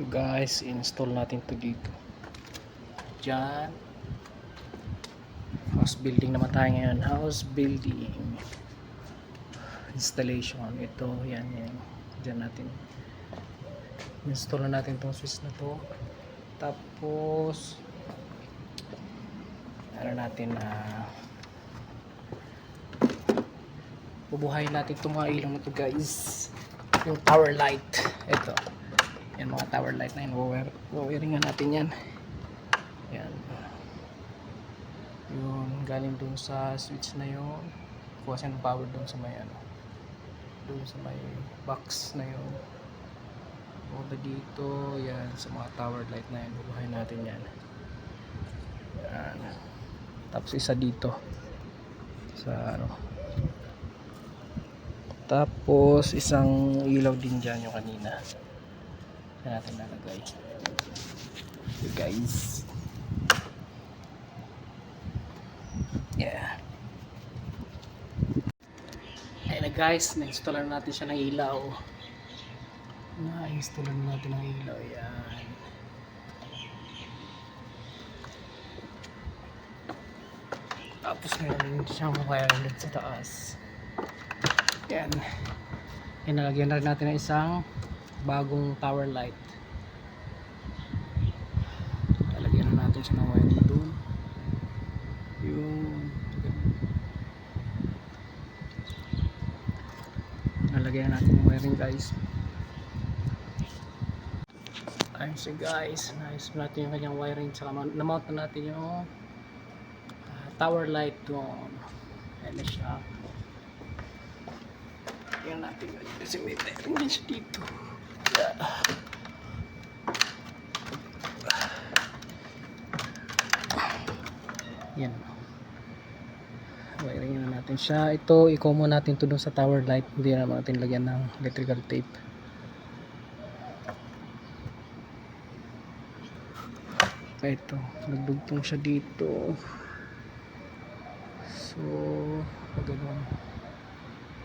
Guys, install natin to dito. Diyan. House building naman tayo ngayon. House building. Installation. Ito, yan. Diyan natin. Install na natin tong switch na to. Tapos, ano natin bubuhayin natin itong mga ilaw na to guys. Yung tower light. Ito. Yan mga tower light na yun. Wawiringan natin yan. Yan. Yung galing dun sa switch na yun. Kuha siya ng power dun sa may dun sa may box na yun. Punta dito. Yan. Sa mga tower light na yun. Bubuhayin natin yan. Yan. Tapos isa dito. Sa Tapos isang ilaw din dyan yung kanina. Yan natin nalagay. So guys. Yeah. Ayan na guys. Na-installan natin siya ng ilaw. Na-installan natin ng ilaw. Yan. Tapos meron siyang wiring sa taas. Yan. Nalagyan na rin natin ng isang bagong tower light. Lalagyan na natin siya ng wiring doon. Yung nalagyan na natin yung wiring guys. Ayun siya guys. Naayos natin yung kanyang wiring. Saka na-mount na natin yung tower light doon. Ayan na siya. Yan natin kasi may wiring din siya dito. Yan. Wiring na natin siya. Ito, i-combo natin to dun sa tower light. Hindi na natin lagyan ng electrical tape. Ito, nagdugtong siya dito. So, pag gano'n,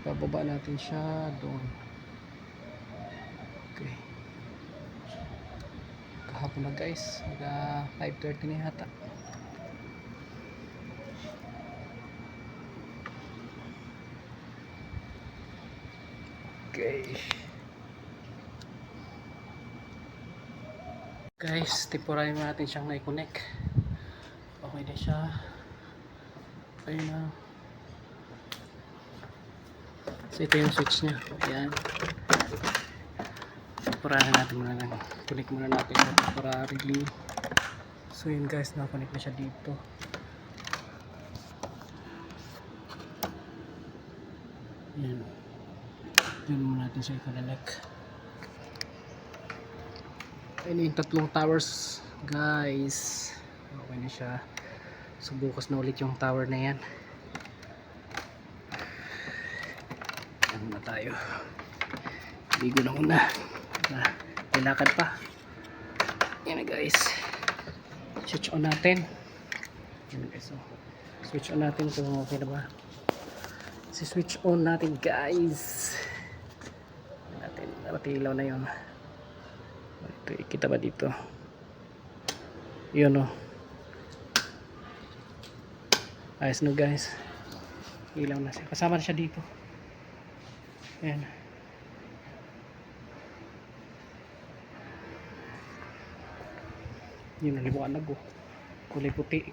bababa natin siya doon. Okay. Kahapon na guys, hanggang 5:30 na yata. Okay. Guys, temporary natin siyang na-connect. Okay na siya. Ayun na. So ito yung switch niya. Ayan. Temporary natin muna lang. Connect muna natin ito temporarily. So yun guys, na-connect na siya dito. Ayan. Yun muna natin siya i-connect. Ayun yung tatlong towers guys. Okay na siya. So bukas na ulit yung tower na yan. Ano na tayo. Ligo na muna. Tilakad pa. Yan na guys. Switch on natin. Yan na guys. So, switch on natin kung okay na ba. Switch on natin guys. Yan natin. Napatilaw na yun. Ito, kita ba dito? Yun o. Ayos na guys. Ilaw na siya. Kasama na siya dito. Ayan. Yun, nalimukan na go. Kulay puti.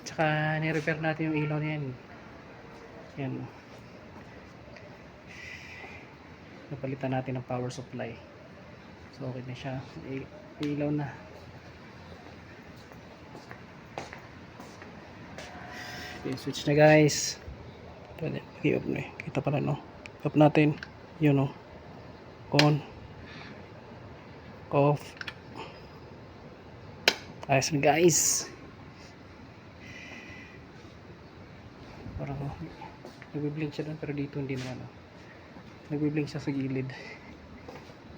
Tsaka ni-repair natin yung ilaw na yan. Yan. Napalitan natin ng power supply. So okay na siya. Ilaw na. Okay, switch na guys. Pwede, i-off na eh. Kita pala no. Off natin. Yun no. On. Off. Ayos na guys. Parang nagbiblink siya doon pero dito hindi naman. Nagbiblink siya sa gilid.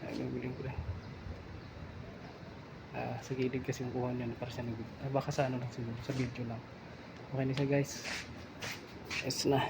Nagbiblink ko rin. Sa gilid kasi yung kuha niya para siya baka sa ano lang siguro. Sa video lang. Okay na siya guys. Yes na.